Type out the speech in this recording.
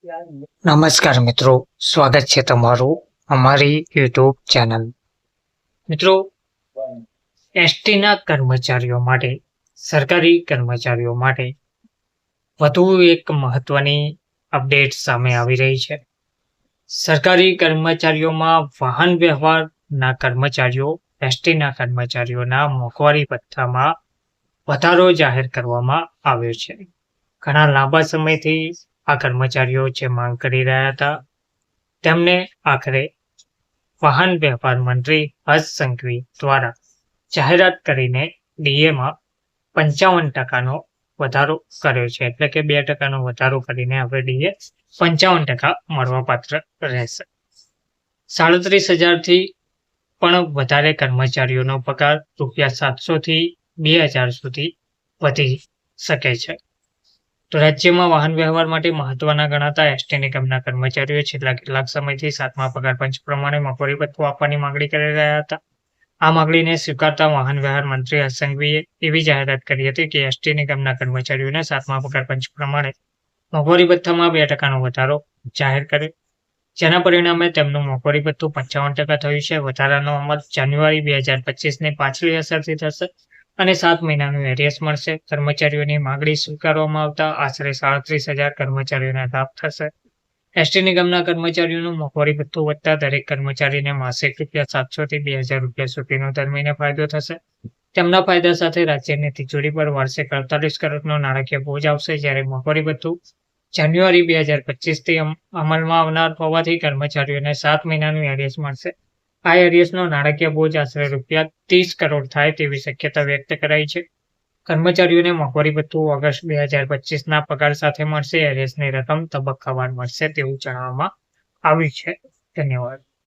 નમસ્કાર મિત્રો, સ્વાગત છે તમારું અમારી યુટ્યુબ ચેનલ. મિત્રો, એસટીના કર્મચારીઓ માટે, સરકારી કર્મચારીઓ માટે વધુ એક મહત્વની અપડેટ સામે આવી રહી છે. સરકારી કર્મચારીઓમાં વાહન વ્યવહારના કર્મચારીઓ, એસટીના કર્મચારીઓના મોંઘવારી ભથ્થામાં વધારો જાહેર કરવામાં આવ્યો છે. ઘણા લાંબા સમયથી આ કર્મચારીઓ જે માંગ કરી રહ્યા હતા તેમને આખરે વાહન વ્યવહાર મંત્રી હર્ષ સંઘવી દ્વારા જાહેરાત કરીને ડીએમાં 55% વધારો કર્યો છે. એટલે કે 2% વધારો કરીને હવે ડીએ 55% મળવાપાત્ર રહેશે. 37,000 થી પણ વધારે કર્મચારીઓનો પગાર ₹700 થી 2,000 સુધી વધી શકે છે. તો રાજ્યમાં વાહન વ્યવહાર માટે મહત્વના ગણાતા એસટી નિગમના કર્મચારીઓ છેલ્લા કેટલાક સમયથી 7મા પગાર પંચ પ્રમાણે મોંઘવારી ભથ્થું આપવાની માંગણી કરી રહ્યા હતા. આ માંગણીને સ્વીકારતા વાહન વ્યવહાર મંત્રી હર્ષ સંઘવીએ એવી જાહેરાત કરી હતી કે એસટી નિગમના કર્મચારીઓને 7મા પગાર પંચ પ્રમાણે મોંઘવારી ભથ્થામાં 2%નો વધારો જાહેર કર્યો, જેના પરિણામે તેમનું મોંઘવારી ભથ્થું 55% થયું છે. વધારાનો અમલ જાન્યુઆરી 2025ની પાછલી અસરથી થશે અને 7 મહિનાનું એરિયર્સ મળશે. કર્મચારીઓની માંગણી સ્વીકારવામાં આવતા આશરે 37,000 કર્મચારીઓને લાભ થશે. એસટી નિગમના કર્મચારીઓનું મોંઘવારી ભથ્થું વધતા દરેક કર્મચારીને માસિક ₹700 થી 2,000 સુધીનો દર મહિને ફાયદો થશે. તેમના ફાયદા સાથે રાજ્યની તિજોરી પર વાર્ષિક 48 કરોડનો નાણાકીય બોજ આવશે. જ્યારે મોંઘવારી ભથ્થું જાન્યુઆરી 2025થી અમલમાં આવનાર હોવાથી કર્મચારીઓને 7 મહિનાનું એરિયર્સ મળશે. આ એરિયર્સનો નાણાકીય બોજ આશરે ₹30 કરોડ થાય તેવી શક્યતા વ્યક્ત કરાઈ છે. કર્મચારીઓને મોંઘવારી ભથ્થું ઓગસ્ટ 2025ના પગાર સાથે મળશે. એરિયર્સની રકમ તબક્કાવાર મળશે તેવું જણાવવામાં આવ્યું છે. ધન્યવાદ.